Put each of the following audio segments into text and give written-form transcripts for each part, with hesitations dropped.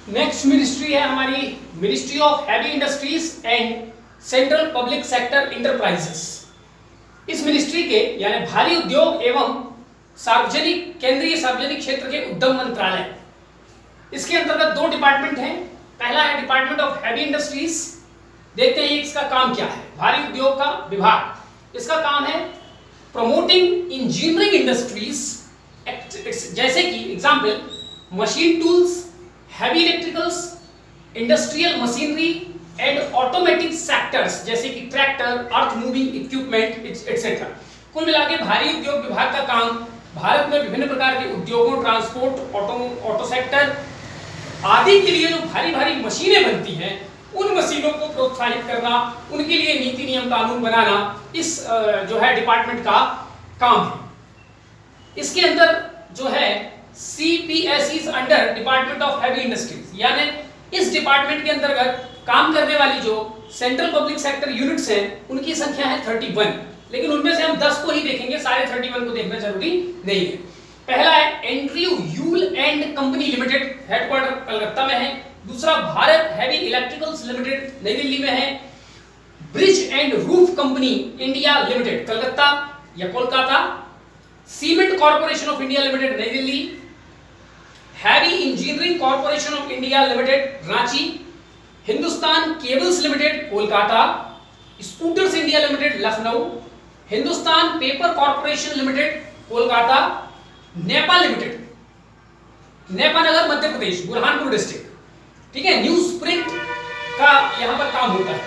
Next ministry है हमारी ministry of heavy industries and central public sector enterprises. इस ministry के यानी भारी उद्योग एवं केंद्रीय सार्वजनिक क्षेत्र के उद्यम मंत्रालय, इसके अंतर्गत दो डिपार्टमेंट हैं। पहला है डिपार्टमेंट ऑफ हैवी इंडस्ट्रीज। देखते हैं इसका काम क्या है। भारी उद्योग का विभाग, इसका काम है प्रमोटिंग इंजीनियरिंग इंडस्ट्रीज, जैसे कि example machine tools, heavy electricals, industrial machinery and automatic sectors जैसे कि tractor, earth moving equipment etcetera. कुल मिला के भारी उद्योग विभाग का काम भारत में विभिन्न प्रकार के उद्योगों, ट्रांसपोर्ट, ऑटो सेक्टर आदि के लिए जो भारी भारी मशीनें बनती हैं उन मशीनों को प्रोत्साहित करना, उनके लिए नीति नियम कानून बनाना इस जो है डिपार्टमेंट का काम है। इसके अंदर जो है CPSE under department of heavy industries, यानी इस डिपार्टमेंट के अंतर्गत काम करने वाली जो सेंट्रल पब्लिक सेक्टर यूनिट्स हैं उनकी संख्या है 31, लेकिन उनमें से हम 10 को ही देखेंगे, सारे 31 को देखना जरूरी नहीं है। पहला है Andrew Yule and company limited, headquarter Calcutta में है। दूसरा भारत हैवी इलेक्ट्रिकल्स लिमिटेड, नई दिल्ली में है। Bridge and roof company India limited, Calcutta या Kolkata. Cement corporation of India limited, नई Delhi. Heavy engineering corporation of India limited, Ranchi. Hindustan cables limited, Kolkata. Scooters India limited, Lucknow. Hindustan paper corporation limited, Kolkata. NEPA limited, NEPA Nagar, Madhya Pradesh, Burhanpur district. ठीक है, न्यूज प्रिंट का यहां पर काम होता है।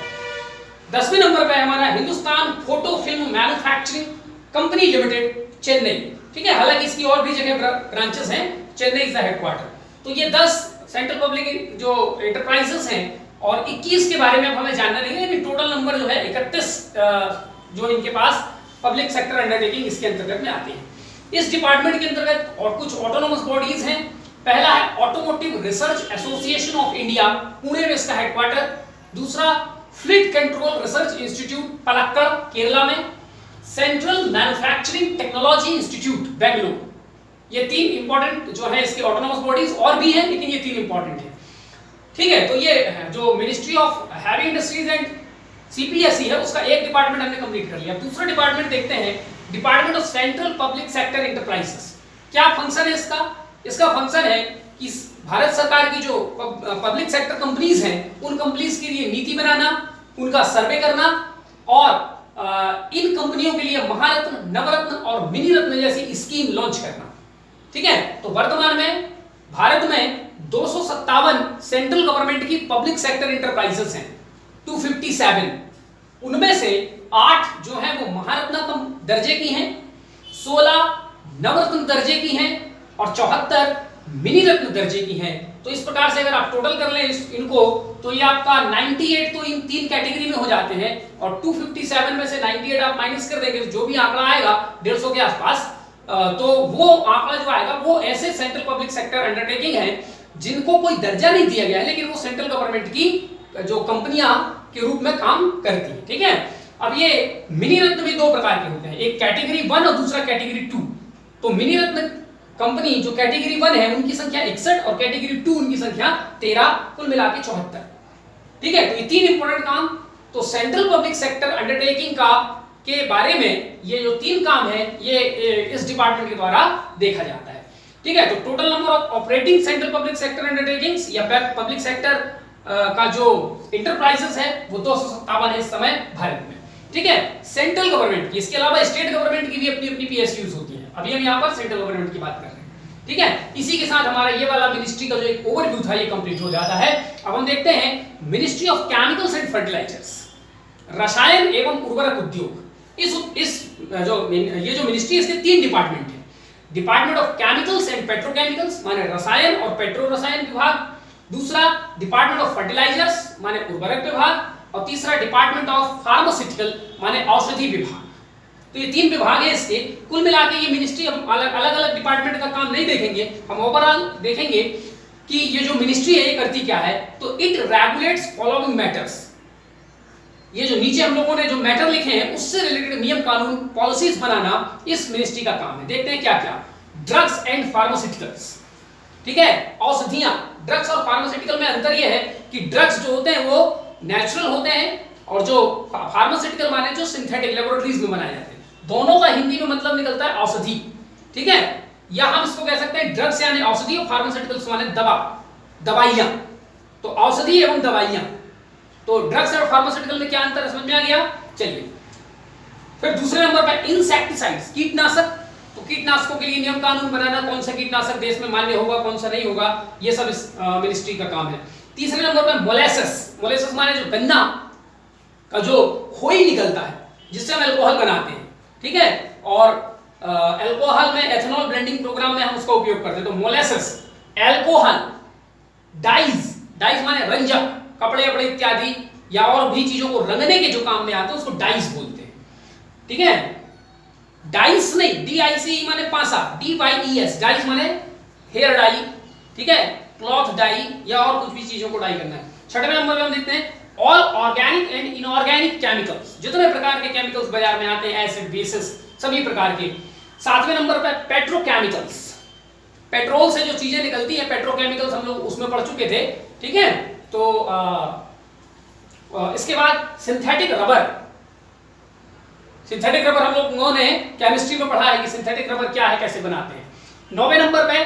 10वें नंबर पे हमारा Hindustan photo film manufacturing company limited, Chennai. ठीक है, हालांकि इसकी और भी जगह ब्रांचेस हैं, चेन्नई इज द हेडक्वार्टर। तो ये 10 सेंट्रल पब्लिक जो एंटरप्राइजेस हैं और 21 के बारे में अब हमें जानना नहीं है, लेकिन टोटल नंबर जो है 31 जो इनके पास पब्लिक सेक्टर अंडरटेकिंग इसके अंतर्गत में आती है। इस डिपार्टमेंट के अंतर्गत और कुछ ऑटोनोमस बॉडीज हैं। पहला है automotive research association of India, Pune में इसका हेडक्वार्टर। दूसरा fleet control research institute, Palakkad, Kerala में। Central manufacturing technology institute, Bengaluru. ये 3 इंपॉर्टेंट जो है इसके ऑटोनोमस बॉडीज, और भी हैं लेकिन ये 3 इंपॉर्टेंट है। ठीक है, तो ये जो ministry of heavy industries and CPSE है उसका एक डिपार्टमेंट हमने कंप्लीट कर लिया। दूसरा डिपार्टमेंट देखते हैं, department of central public sector enterprises. क्या फंक्शन है इसका? इसका फंक्शन है कि भारत सरकार की जो पब्लिक सेक्टर कंपनीज हैं उन कंपनीज के लिए नीति बनाना, उनका सर्वे करना और इन कंपनियों के लिए महारत्न, नवरत्न और मिनी रत्न जैसी स्कीम लॉन्च करना। ठीक है, तो वर्तमान में भारत में 257 सेंट्रल गवर्नमेंट की पब्लिक सेक्टर इंटरप्राइजेस हैं, 257। उनमें से 8 जो है वो महारत्न दर्जे की हैं, 16 नवरत्न दर्जे की हैं और 74 मिनी रत्न दर्जे की हैं। तो इस प्रकार से अगर आप टोटल कर लें इनको तो ये आपका 98 तो इन 3 कैटेगरी में हो जाते हैं और 257 में से 98 आप माइनस कर देंगे तो जो भी आंकड़ा आएगा 150 के आसपास, तो वो आंकड़ा जो आएगा वो ऐसे सेंट्रल पब्लिक सेक्टर अंडरटेकिंग है जिनको कोई दर्जा नहीं दिया गया है लेकिन वो सेंट्रल गवर्नमेंट की जो कंपनियां के रूप में काम करती है। ठीक है, अब ये मिनी रत्न भी 2 प्रकार के होते हैं, एक कैटेगरी 1 और दूसरा कैटेगरी 2। तो मिनी रत्न कंपनी जो कैटेगरी 1 है उनकी संख्या 61 और कैटेगरी 2 उनकी संख्या 13, कुल मिला के 74। ठीक है, तो ये 3 इंपॉर्टेंट काम तो सेंट्रल पब्लिक सेक्टर अंडरटेकिंग का के बारे में ये जो 3 काम है ये इस डिपार्टमेंट के द्वारा देखा जाता है। ठीक है, तो total number of operating central public sector undertakings या पब्लिक सेक्टर का जो इंटरप्राइजेस है वो 257 है इस समय भारत में। ठीक है, सेंट्रल गवर्नमेंट की, इसके अलावा स्टेट गवर्नमेंट की भी अपनी अपनी PSUs होती है। अभी हम यहाँ पर सेंट्रल गवर्नमेंट की बात कर रहे हैं। ठीक है, इसी के साथ हमारा ये वाला मिनिस्ट्री का जो एक ओवरव्यू था ये कंप्लीट हो जाता है। अब हम देखते हैं ministry of chemicals and fertilizers, रसायन एवं उर्वरक उद्योग। ये जो मिनिस्ट्री है इसके 3 डिपार्टमेंट है। Department of chemicals and petrochemicals माने रसायन और पेट्रो रसायन विभाग। दूसरा डिपार्टमेंट ऑफ फर्टिलाइजर्स माने उर्वरक विभाग और तीसरा डिपार्टमेंट ऑफ फार्मास्यूटिकल माने औषधि विभाग। तो ये 3 विभाग है इसके। कुल मिला के ये मिनिस्ट्री हम अलग अलग डिपार्टमेंट का काम नहीं देखेंगे, हम ओवरऑल देखेंगे कि ये जो मिनिस्ट्री है ये करती क्या है। तो इट रेगुलेट्स फॉलोइंग मैटर्स, ये जो नीचे हम लोगों ने जो मैटर लिखे हैं उससे रिलेटेड नियम कानून पॉलिसीज बनाना इस मिनिस्ट्री का काम है। देखते हैं क्या क्या। ड्रग्स एंड फार्मास्यूटिकल्स, ठीक है। औषधियां, ड्रग्स और फार्मास्यूटिकल में अंतर यह है कि ड्रग्स जो होते हैं वो नेचुरल होते हैं और जो फार्मास्यूटिकल माने जो सिंथेटिक लेबोरेटरीज में बनाए जाते हैं। दोनों का हिंदी में मतलब निकलता है औषधि, ठीक है। या हम इसको कह सकते हैं ड्रग्स यानी औषधि और फार्मास्यूटिकल्स माने दवा, दवाइयां। तो औषधि एवं दवाइयां, तो ड्रग्स और फार्मास्यूटिकल में क्या अंतर है समझ में आ गया। चलिए फिर दूसरे नंबर पर इंसेक्टिसाइड्स, कीटनाशक। तो कीटनाशकों के लिए नियम कानून बनाना, कौन सा कीटनाशक देश में मान्य होगा कौन सा नहीं होगा, ये सब इस मिनिस्ट्री का काम है। तीसरे नंबर पर मोलेसेस, मोलेसेस माने जो गन्ना का जो खोई निकलता है जिससे हम अल्कोहल बनाते हैं, ठीक है। और अल्कोहल में एथेनॉल ब्लेंडिंग प्रोग्राम में हम उसका उपयोग करते हैं। तो मोलेसेस, अल्कोहल, डाइज, डाइज माने रंजक, कपड़े वपड़े इत्यादि या और भी चीजों को रंगने के जो काम में आते हैं उसको डाइज बोलते हैं, ठीक है। डाइस नहीं, DICE माने पासा, DYES, डाइस माने हेयर डाई, ठीक है, क्लॉथ डाई या और कुछ भी चीजों को डाई करना है। छठवें नंबर पे हम देखते हैं all organic and inorganic chemicals, जितने प्रकार के केमिकल्स बाजार में आते हैं, एसिड, बेसिस, सभी प्रकार के। सातवें नंबर पे पेट्रोकेमिकल्स, पेट्रोल से जो चीजें निकलती हैं पेट्रोकेमिकल्स, हम लोग उसमें पढ़ चुके थे, ठीक है। तो इसके बाद सिंथेटिक रबर, सिंथेटिक रबर हम लोगों ने केमिस्ट्री में पढ़ा है कि सिंथेटिक रबर क्या है, कैसे बनाते हैं। 9वें नंबर पे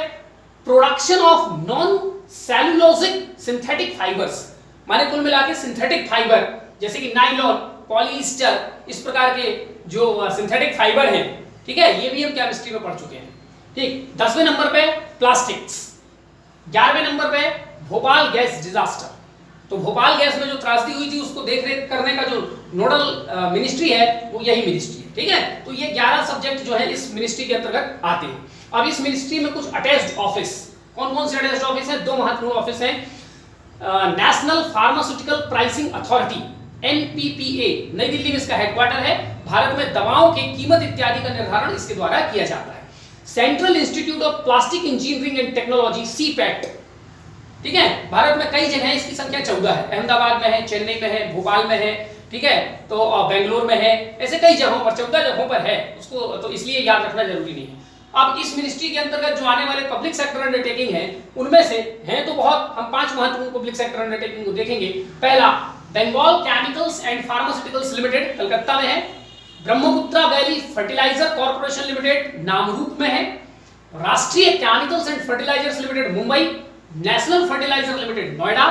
production of non cellulosic synthetic fibres, माने कुल मिला के सिंथेटिक फाइबर जैसे कि नाइलॉन, पॉलीस्टर, इस प्रकार के जो सिंथेटिक फाइबर हैं, ठीक है, ये भी हम केमिस्ट्री में पढ़ चुके हैं, ठीक। 10वें नंबर पे प्लास्टिक्स। 11वें नंबर पे भोपाल गैस डिजास्टर, तो भोपाल गैस में जो त्रासदी हुई थी उसको देखरेख करने का जो नोडल मिनिस्ट्री है वो यही मिनिस्ट्री है, ठीक है। तो ये 11 सब्जेक्ट जो है इस मिनिस्ट्री के अंतर्गत आते हैं। अब इस मिनिस्ट्री में कुछ अटैच्ड ऑफिस, कौन कौन से अटैच्ड ऑफिस हैं, दो महत्वपूर्ण ऑफिस हैं। National pharmaceutical pricing authority, NPPA, नई दिल्ली में इसका हेडक्वार्टर है। भारत में दवाओं की कीमत इत्यादि का निर्धारण इसके द्वारा किया जाता है। Central institute of plastic engineering and technology, CPET, ठीक है। भारत में कई जगह है, इसकी संख्या 14 है। अहमदाबाद में है, चेन्नई में है, भोपाल में है, ठीक है, तो बेंगलोर में है, ऐसे कई जगहों पर 14 जगहों पर है उसको, तो इसलिए याद रखना जरूरी नहीं है। अब इस मिनिस्ट्री के अंतर्गत जो आने वाले पब्लिक सेक्टर अंडरटेकिंग है उनमें से हैं तो बहुत, हम 5 महत्वपूर्ण पब्लिक सेक्टर अंडरटेकिंग को देखेंगे। पहला Bengal chemicals and pharmaceuticals limited, Calcutta में है। Brahmaputra valley fertilizer corporation limited, Namrup में है। Rashtriya chemicals and fertilizers limited, Mumbai. National fertilizer limited, Noida.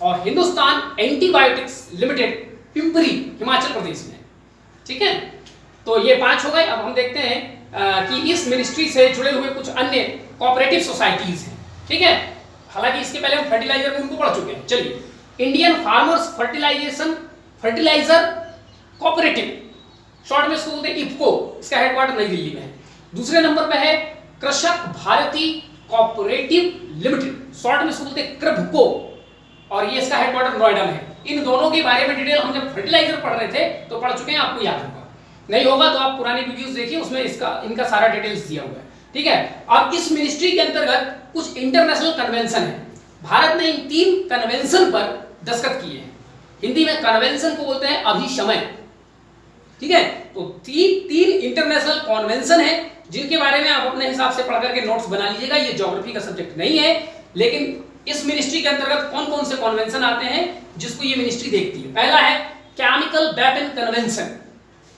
और हिंदुस्तान एंटीबायोटिक्स लिमिटेड, पिंपरी, हिमाचल प्रदेश में, ठीक है। तो ये 5 हो गए। अब हम देखते हैं कि इस मिनिस्ट्री से जुड़े हुए कुछ अन्य कोऑपरेटिव सोसाइटीज हैं, ठीक है। हालांकि इसके पहले हम फर्टिलाइजर में उनको पढ़ चुके हैं। चलिए, Indian farmers fertilizer cooperative, short में इसको बोलते हैं इफको, इसका हेडक्वार्टर नई दिल्ली में है। दूसरे नंबर पे है कृषक भारती कोऑपरेटिव लिमिटेड, शॉर्ट में इसको बोलते हैं कृभको, और ये इसका हेडक्वार्टर नोएडा में है। इन दोनों के बारे में डिटेल हम जब फर्टिलाइजर पढ़ रहे थे तो पढ़ चुके हैं, आपको याद होगा। नहीं होगा तो आप पुरानी वीडियोस देखिए, उसमें इनका सारा डिटेल्स दिया हुआ है, ठीक है। अब इस मिनिस्ट्री के अंतर्गत कुछ इंटरनेशनल कन्वेंशन है। भारत ने इन 3 कन्वेंशन पर दस्तखत किए हैं। हिंदी में कन्वेंशन को बोलते हैं अभिशमय, ठीक है। तो तीन इंटरनेशनल कन्वेंशन है जिनके बारे में आप अपने हिसाब से पढ़ करके नोट्स बना लीजिएगा। ये ज्योग्राफी का सब्जेक्ट नहीं है, लेकिन इस मिनिस्ट्री के अंतर्गत कौन कौन से कन्वेंशन आते हैं जिसको ये मिनिस्ट्री देखती है। पहला है केमिकल वेपन कन्वेंशन,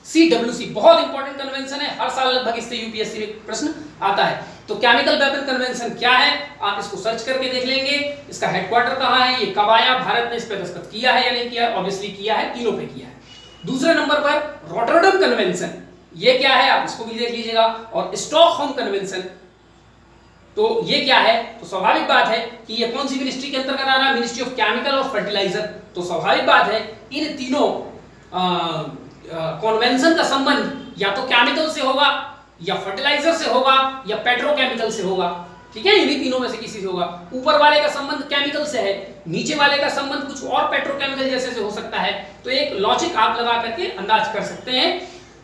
CWC, बहुत इंपॉर्टेंट कन्वेंशन है, हर साल लगभग इससे यूपीएससी में प्रश्न आता है। तो केमिकल वेपन कन्वेंशन क्या है, आप इसको सर्च करके देख लेंगे। इसका हेडक्वार्टर कहाँ है, ये कब आया, भारत ने इस पे दस्तखत किया है या नहीं किया, ऑब्वियसली किया है, तीनों पे किया है। दूसरे नंबर पर रॉटरडम कन्वेंशन, ये क्या है आप इसको भी देख लीजिएगा। और स्टॉकहोम कन्वेंशन, तो ये क्या है, तो स्वाभाविक बात है कि ये कौन सी मिनिस्ट्री के अंतर्गत आ रहा है, मिनिस्ट्री ऑफ केमिकल और फर्टिलाइजर। तो स्वाभाविक बात है इन तीनों कन्वेंशन का संबंध या तो केमिकल से होगा, या फर्टिलाइजर से होगा, या पेट्रोकेमिकल से होगा, ठीक है। इन्हीं तीनों में से किसी से होगा। ऊपर वाले का संबंध केमिकल से है, नीचे वाले का संबंध कुछ और पेट्रोकेमिकल जैसे से हो सकता है। तो एक लॉजिक आप लगा करके अंदाज कर सकते हैं,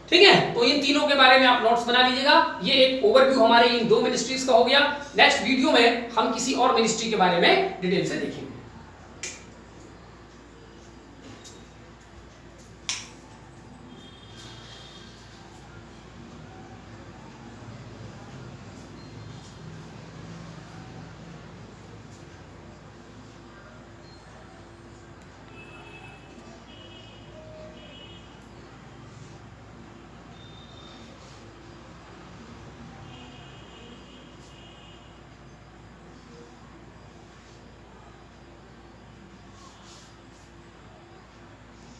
ठीक है। तो इन तीनों के बारे में आप नोट्स बना लीजिएगा। ये एक ओवरव्यू हमारे इन 2 मिनिस्ट्रीज का हो गया। नेक्स्ट वीडियो में हम किसी और मिनिस्ट्री के बारे में डिटेल से देखेंगे।